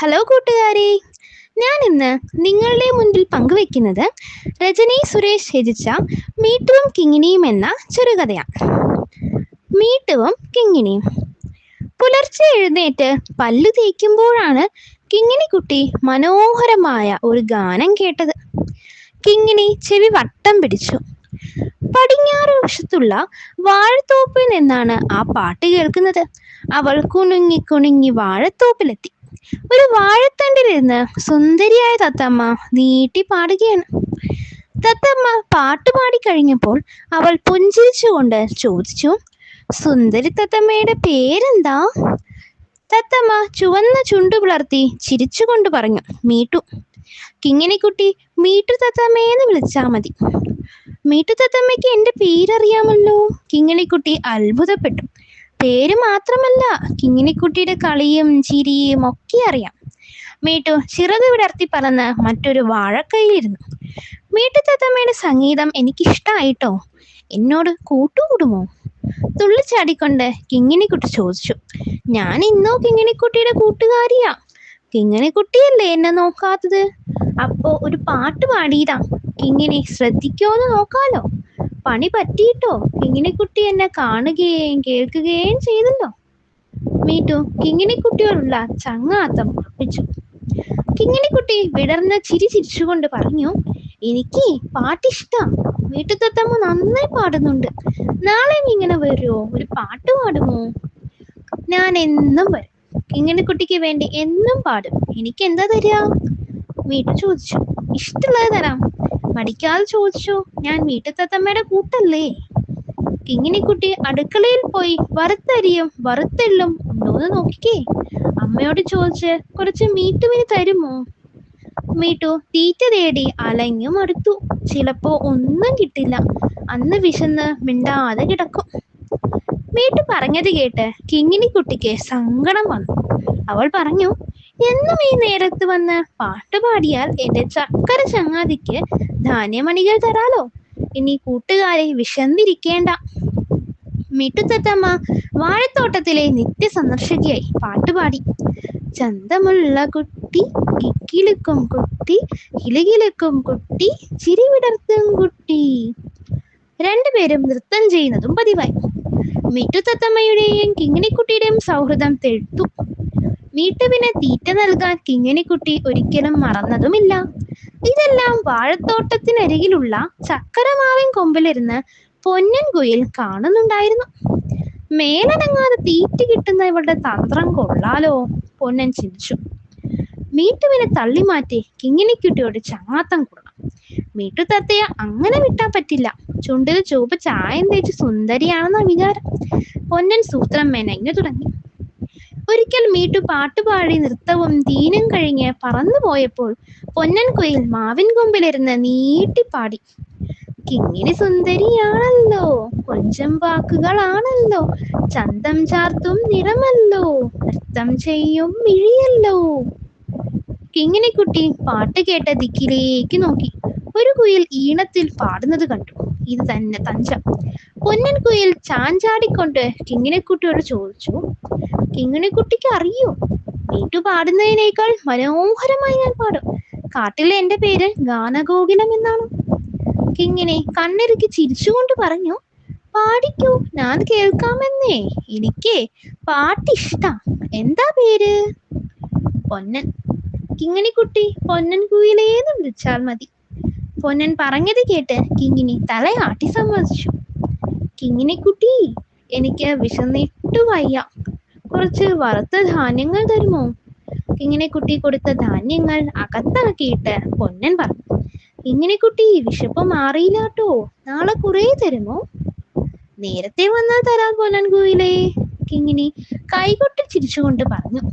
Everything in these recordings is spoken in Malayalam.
ഹലോ കൂട്ടുകാരെ, ഞാൻ ഇന്ന് നിങ്ങളുടെ മുൻപിൽ പങ്കുവെക്കുന്നത് രജനി സുരേഷ് രചിച്ച മീട്ടുവും കിങ്ങിണിയും എന്ന ചെറുകഥയാണ്. മീട്ടുവും കിങ്ങിണിയും. പുലർച്ചെ എഴുന്നേറ്റ് പല്ലു തേക്കുമ്പോഴാണ് കിങ്ങിണിക്കുട്ടി മനോഹരമായ ഒരു ഗാനം കേട്ടത്. കിങ്ങിണി ചെവി വട്ടം പിടിച്ചു. പടിഞ്ഞാറ് വശത്തുള്ള വാഴത്തോപ്പിൽ നിന്നാണ് ആ പാട്ട് കേൾക്കുന്നത്. അവൾ കുണുങ്ങി കുണുങ്ങി വാഴത്തോപ്പിലെത്തി. ഒരു വാഴത്തണ്ടിലിരുന്ന് സുന്ദരിയായ തത്തമ്മ നീട്ടി പാടുകയാണ്. തത്തമ്മ പാട്ടുപാടി കഴിഞ്ഞപ്പോൾ അവൾ പുഞ്ചിരിച്ചുകൊണ്ട് ചോദിച്ചു, സുന്ദരി തത്തമ്മയുടെ പേരെന്താ? തത്തമ്മ ചുവന്ന ചുണ്ടു പിളർത്തി ചിരിച്ചുകൊണ്ട് പറഞ്ഞു, മീട്ടു. കിങ്ങിണിക്കുട്ടി മീട്ടു തത്തമ്മയെന്ന് വിളിച്ചാ മതി. മീട്ടു തത്തമ്മയ്ക്ക് എന്റെ പേരറിയാമല്ലോ. കിങ്ങിണിക്കുട്ടി അത്ഭുതപ്പെട്ടു. പേര് മാത്രമല്ല, കിങ്ങിണിക്കുട്ടിയുടെ കളിയും ചിരിയും ഒക്കെ അറിയാം. മീട്ടു ചിറക് വിടർത്തി പറന്ന് മറ്റൊരു വാഴക്കൈയിലിരുന്നു. മീട്ടു തത്തമ്മയുടെ സംഗീതം എനിക്കിഷ്ടായിട്ടോ, എന്നോട് കൂട്ടുകൂടുമോ? തുള്ളിച്ചാടിക്കൊണ്ട് കിങ്ങിണിക്കുട്ടി ചോദിച്ചു. ഞാൻ ഇന്നോ കിങ്ങിണിക്കുട്ടിയുടെ കൂട്ടുകാരിയാ. കിങ്ങിണിക്കുട്ടിയല്ലേ എന്നെ നോക്കാത്തത്? അപ്പോ ഒരു പാട്ട് പാടിയതാ. കിങ്ങിണി ശ്രദ്ധിക്കോന്ന് നോക്കാലോ. പണി പറ്റിയിട്ടോ, കിങ്ങിണിക്കുട്ടി എന്നെ കാണുകയും കേൾക്കുകയും ചെയ്തല്ലോ. മീട്ടു കിങ്ങിണിക്കുട്ടിയോടുള്ള ചങ്ങാത്തം ഉറപ്പിച്ചു. കിങ്ങിണിക്കുട്ടി വിടർന്ന ചിരി ചിരിച്ചുകൊണ്ട് പറഞ്ഞു, എനിക്ക് പാട്ടിഷ്ടാ. മീട്ടു തത്തമ്മ നന്നായി പാടുന്നുണ്ട്. നാളെ ഇങ്ങനെ വരുമോ? ഒരു പാട്ട് പാടുമോ? ഞാൻ എന്നും വരും. കിങ്ങിണിക്കുട്ടിക്ക് വേണ്ടി എന്നും പാടും. എനിക്ക് എന്താ തരിക? മീട്ടു ചോദിച്ചു. ഇഷ്ടമുള്ളത് തരാം. മടിക്കാതെ ചോദിച്ചോ, ഞാൻ മീട്ടു തത്തമ്മയുടെ കൂട്ടല്ലേ. കിങ്ങിണിക്കുട്ടി അടുക്കളയിൽ പോയി വറുത്തരിയും വറുത്തെള്ളും ഉണ്ടോന്ന് നോക്കിക്കേ. അമ്മയോട് ചോദിച്ച് കുറച്ച് മീട്ടുവിന് തരുമോ? മീട്ടു തീറ്റ തേടി അലഞ്ഞു മടുത്തു. ചിലപ്പോ ഒന്നും കിട്ടില്ല. അന്ന് വിശന്ന് മിണ്ടാതെ കിടക്കും. മീട്ടു പറഞ്ഞത് കേട്ട് കിങ്ങിണിക്കുട്ടിക്ക് സങ്കടം വന്നു. അവൾ പറഞ്ഞു, എന്നും ഈ നേരത്ത് വന്ന് പാട്ടുപാടിയാൽ എന്റെ ചക്കര ചങ്ങാതിക്ക് ധാന്യമണികൾ തരാലോ. ഇനി കൂട്ടുകാരെ വിശന്നിരിക്കേണ്ട. മീട്ടു തത്തമ്മ വാഴത്തോട്ടത്തിലെ നിത്യ സന്ദർശകയായി പാട്ടുപാടി. ചന്തമുള്ള കുട്ടി, കിക്കിലുക്കും കുട്ടി, കിലുകിലുക്കും കുട്ടി, ചിരി വിടർത്തും കുട്ടി. രണ്ടുപേരും നൃത്തം ചെയ്യുന്നതും പതിവായി. മീട്ടു തത്തമ്മയുടെയും കിങ്ങിണിക്കുട്ടിയുടെയും സൗഹൃദം തെഴുത്തു. മീട്ടുവിന് തീറ്റ നൽകാൻ കിങ്ങിണിക്കുട്ടി ഒരിക്കലും മറന്നതുമില്ല. ഇതെല്ലാം വാഴത്തോട്ടത്തിനരികിലുള്ള ചക്കരമാവിൻ കൊമ്പിലിരുന്ന് പൊന്നൻ കുയിൽ കാണുന്നുണ്ടായിരുന്നു. മേലനങ്ങാതെ തീറ്റ കിട്ടുന്ന ഇവളുടെ തന്ത്രം കൊള്ളാലോ, പൊന്നൻ ചിന്തിച്ചു. മീട്ടുവിനെ തള്ളിമാറ്റി കിങ്ങിണിക്കുട്ടിയോട് ചങ്ങാത്തം കൂടണം. മീട്ടു തത്തയെ അങ്ങനെ വിട്ടാൻ പറ്റില്ല. ചുണ്ടിൽ ചുവപ്പ് ചായം തേച്ച് സുന്ദരിയാണെന്ന വിചാരം. പൊന്നൻ സൂത്രം മെനഞ്ഞു തുടങ്ങി. ഒരിക്കൽ മീട്ടു പാട്ടുപാടി നൃത്തവും തീനും കഴിഞ്ഞ് പറന്നു പോയപ്പോൾ പൊന്നൻ കുയിൽ മാവിൻ കൊമ്പിലിരുന്ന് നീട്ടിപ്പാടി. കിങ്ങിണി സുന്ദരിയാണല്ലോ, കൊഞ്ചം വാക്കുകളാണല്ലോ, ചന്തം ചാർത്തും നിറമല്ലോ, നൃത്തം ചെയ്യും മിഴിയല്ലോ. കിങ്ങിണിക്കുട്ടി പാട്ട് കേട്ട ദിക്കിലേക്ക് നോക്കി. ഒരു കുയിൽ ഈണത്തിൽ പാടുന്നത് കണ്ടു. ഇത് തന്നെ തഞ്ചം. പൊന്നൻ കുയിൽ ചാഞ്ചാടിക്കൊണ്ട് കിങ്ങിണിക്കുട്ടിയോട് ചോദിച്ചു, കിങ്ങിണിക്കുട്ടിക്ക് അറിയോ, മീട്ടു പാടുന്നതിനേക്കാൾ മനോഹരമായി ഞാൻ പാടും. കാട്ടിലെ എന്റെ പേര് ഗാനഗോകുലം എന്നാണ്. കിങ്ങിണി കണ്ണിറുക്കി ചിരിച്ചുകൊണ്ട് പറഞ്ഞു, പാടിക്കൂ, ഞാൻ കേൾക്കാമെന്നേ. എനിക്ക് പാട്ടിഷ്ടാ. എന്താ പേര്? പൊന്നൻ. കിങ്ങിണിക്കുട്ടി പൊന്നൻ കുയിലേന്ന് വിളിച്ചാൽ മതി. പൊന്നൻ പറഞ്ഞത് കേട്ട് കിങ്ങിണി തലയാട്ടി സമ്മതിച്ചു. കിങ്ങിണിക്കുട്ടി, എനിക്ക് വിശന്നിട്ടു വയ്യ. കുറച്ച് വറുത്ത ധാന്യങ്ങൾ തരുമോ? കിങ്ങിണിക്കുട്ടി കൊടുത്ത ധാന്യങ്ങൾ അകത്താക്കിയിട്ട് പൊന്നൻ പറഞ്ഞു, കിങ്ങിണിക്കുട്ടി വിശപ്പ് മാറിയില്ലാട്ടോ, നാളെ കുറേ തരുമോ? നേരത്തെ വന്നാൽ തരാൻ പൊന്നൻ കുയിലേ. കിങ്ങിണി കൈകൊട്ടി ചിരിച്ചുകൊണ്ട് പറഞ്ഞു.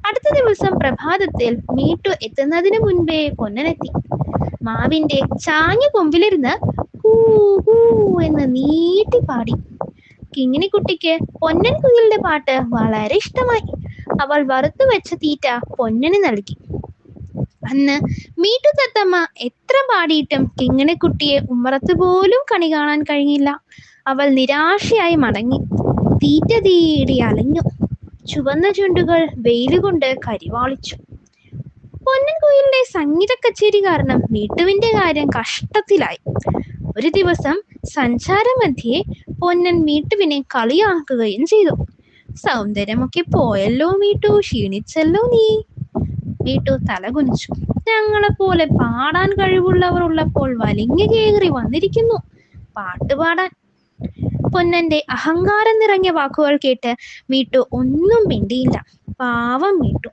അടുത്ത ദിവസം പ്രഭാതത്തിൽ മീട്ടു എത്തുന്നതിന് മുൻപേ പൊന്നനെത്തി. മാവിന്റെ ചാഞ്ഞ കൊമ്പിലിരുന്ന് കൂ കൂ എന്ന് നീട്ടി പാടി. കിങ്ങിണിക്കുട്ടിക്ക് പൊന്നൻ കുയിലിന്റെ പാട്ട് വളരെ ഇഷ്ടമായി. അവൾ വറുത്തു വെച്ച തീറ്റ പൊന്നന് നൽകി. അന്ന് മീട്ടു തത്തമ്മ എത്ര പാടിയിട്ടും കിങ്ങിണിക്കുട്ടിയെ ഉമ്മറത്ത് പോലും കണി കാണാൻ കഴിഞ്ഞില്ല. അവൾ നിരാശയായി മടങ്ങി. തീറ്റ തേടി അലഞ്ഞു. ചുവന്ന ചുണ്ടുകൾ വെയിലുകൊണ്ട് കരിവാളിച്ചു. പൊന്നൻ കുയിലിന്റെ സംഗീത കച്ചേരി കാരണം മീട്ടുവിന്റെ കാര്യം കഷ്ടത്തിലായി. ഒരു ദിവസം സഞ്ചാരമധ്യേ പൊന്നൻ മീട്ടുവിനെ കളിയാക്കുകയും ചെയ്തു. സൗന്ദര്യമൊക്കെ പോയല്ലോ മീട്ടു, ക്ഷീണിച്ചല്ലോ നീ. മീട്ടു തലകുനിച്ചു. ഞങ്ങളെപ്പോലെ പാടാൻ കഴിവുള്ളവർ ഉള്ളപ്പോൾ വലിഞ്ഞു കയറി വന്നിരിക്കുന്നു പാട്ടുപാടാൻ. പൊന്നന്റെ അഹങ്കാരം നിറഞ്ഞ വാക്കുകൾ കേട്ട് മീട്ടു ഒന്നും മിണ്ടിയില്ല. പാവം മീട്ടു.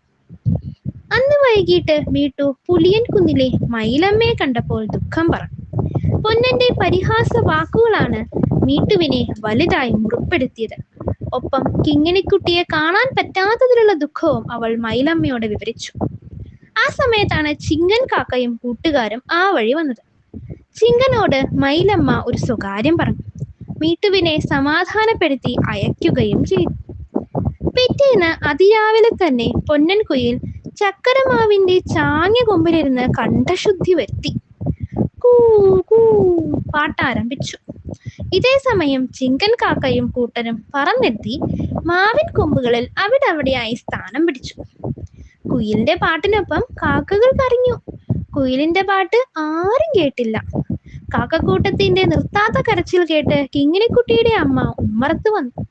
അന്ന് വൈകിട്ട് മീട്ടു പുലിയൻ കുന്നിലെ മയിലമ്മയെ കണ്ടപ്പോൾ ദുഃഖം പറഞ്ഞു. പൊന്നന്റെ പരിഹാസ വാക്കുകളാണ് മീട്ടുവിനെ വലുതായി മുറിപ്പെടുത്തിയത്. ഒപ്പം കിങ്ങിണിക്കുട്ടിയെ കാണാൻ പറ്റാത്തതിലുള്ള ദുഃഖവും അവൾ മയിലമ്മയോട് വിവരിച്ചു. ആ സമയത്താണ് ചിങ്കൻ കാക്കയും കൂട്ടുകാരും ആ വഴി വന്നത്. ചിങ്കനോട് മയിലമ്മ ഒരു സ്വകാര്യം പറഞ്ഞു. മീട്ടുവിനെ സമാധാനപ്പെടുത്തി അയക്കുകയും ചെയ്തു. പിറ്റേന്ന് അതിരാവിലെ തന്നെ പൊന്നൻ കുയിൽ ചക്കരമാവിന്റെ ചാഞ്ഞ കൊമ്പിലിരുന്ന് കണ്ഠശുദ്ധി വരുത്തി കൂ കൂ പാട്ടാരംഭിച്ചു. ഇതേ സമയം ചിങ്കൻ കാക്കയും കൂട്ടരും പറന്നെത്തി മാവിൻ കൊമ്പുകളിൽ അവിടെയായി സ്ഥാനം പിടിച്ചു. കുയിലിന്റെ പാട്ടിനൊപ്പം കാക്കകൾ കരഞ്ഞു. കുയിലിന്റെ പാട്ട് ആരും കേട്ടില്ല. കാക്കക്കൂട്ടത്തിന്റെ നിർത്താത്ത കരച്ചിൽ കേട്ട് കിങ്ങിണിക്കുട്ടിയുടെ അമ്മ ഉമ്മറത്ത് വന്നു.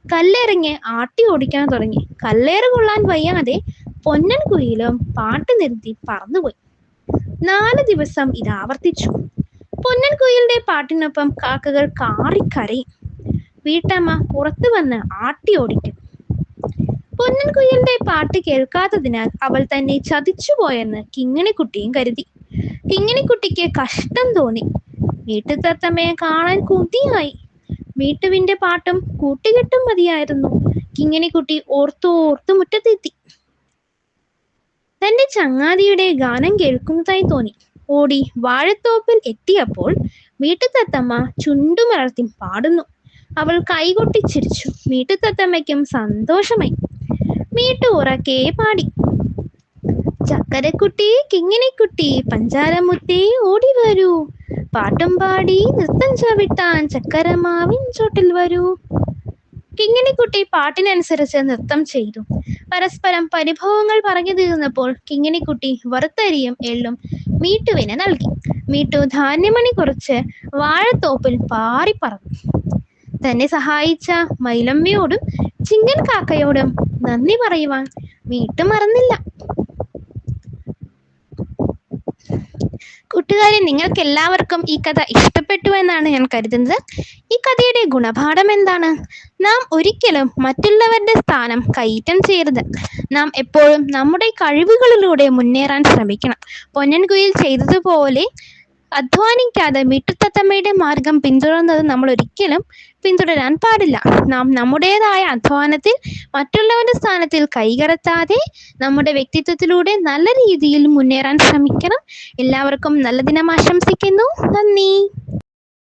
കല്ലെറിഞ്ഞ് ആട്ടി ഓടിക്കാൻ തുടങ്ങി. കല്ലേറ് കൊള്ളാൻ വയ്യാതെ പൊന്നൻ കുയിലും പാട്ട് നിർത്തി പറന്നുപോയി. 4 ദിവസം ഇത് ആവർത്തിച്ചു. പൊന്നൻ കുയിലിന്റെ പാട്ടിനൊപ്പം കാക്കകൾ കാറിക്കരയും. വീട്ടമ്മ പുറത്തു വന്ന് ആട്ടി ഓടിക്കും. പൊന്നൻ കുയിലിന്റെ പാട്ട് കേൾക്കാത്തതിനാൽ അവൾ തന്നെ ചതിച്ചുപോയെന്ന് കിങ്ങിണിക്കുട്ടിയും കരുതി. കിങ്ങിണിക്കുട്ടിക്ക് കഷ്ടം തോന്നി. മീട്ടുതത്തമ്മയെ കാണാൻ കൊതിയായി. മീട്ടുവിന്റെ പാട്ടും കൂട്ടുകെട്ടും മതിയായിരുന്നു. കിങ്ങിണിക്കുട്ടി ഓർത്തോർത്തു മുറ്റത്തെത്തി. തന്റെ ചങ്ങാതിയുടെ ഗാനം കേൾക്കുന്നതായി തോന്നി. ഓടി വാഴത്തോപ്പിൽ എത്തിയപ്പോൾ മീട്ടുതത്തമ്മ ചുണ്ടുമലർത്തി പാടുന്നു. അവൾ കൈകൊട്ടി ചിരിച്ചു. മീട്ടുതത്തമ്മയ്ക്കും സന്തോഷമായി. മീട്ടു ഉറക്കെ പാടി. ചക്കരക്കുട്ടി കിങ്ങിണിക്കുട്ടി പഞ്ചാരമുത്തേ ഓടി വരൂ, പാട്ടും പാടി നൃത്തം ചവിട്ടാൻ ചക്കരമാവിൻ ചോട്ടിൽ വരൂ. കിങ്ങിണിക്കുട്ടി പാട്ടിനനുസരിച്ച് നൃത്തം ചെയ്തു. പരസ്പരം പരിഭവങ്ങൾ പറഞ്ഞു തീർന്നപ്പോൾ കിങ്ങിണിക്കുട്ടി വറുത്തരിയും എള്ളും മീട്ടുവിന് നൽകി. മീട്ടു ധാന്യമണി കുറച്ച് വാഴത്തോപ്പിൽ പാറി പറന്നു. തന്നെ സഹായിച്ച മയിലമ്മയോടും ചിങ്കൻ കാക്കയോടും നന്ദി പറയുവാൻ മീട്ടു മറന്നില്ല. കൂട്ടുകാരെ, നിങ്ങൾക്ക് എല്ലാവർക്കും ഈ കഥ ഇഷ്ടപ്പെട്ടു എന്നാണ് ഞാൻ കരുതുന്നത്. ഈ കഥയുടെ ഗുണപാഠം എന്താണ്? നാം ഒരിക്കലും മറ്റുള്ളവരുടെ സ്ഥാനം കൈറ്റം ചെയ്യരുത്. നാം എപ്പോഴും നമ്മുടെ കഴിവുകളിലൂടെ മുന്നേറാൻ ശ്രമിക്കണം. പൊന്നൻ കുയിൽ ചെയ്തതുപോലെ അധ്വാനിക്കാതെ മീട്ടുതത്തമ്മയുടെ മാർഗം പിന്തുടർന്നത് നമ്മൾ ഒരിക്കലും പിന്തുടരാൻ പാടില്ല. നാം നമ്മുടേതായ അധ്വാനത്തിൽ മറ്റുള്ളവരുടെ സ്ഥാനത്തിൽ കൈകടത്താതെ നമ്മുടെ വ്യക്തിത്വത്തിലൂടെ നല്ല രീതിയിൽ മുന്നേറാൻ ശ്രമിക്കണം. എല്ലാവർക്കും നല്ല ദിനം ആശംസിക്കുന്നു. നന്ദി.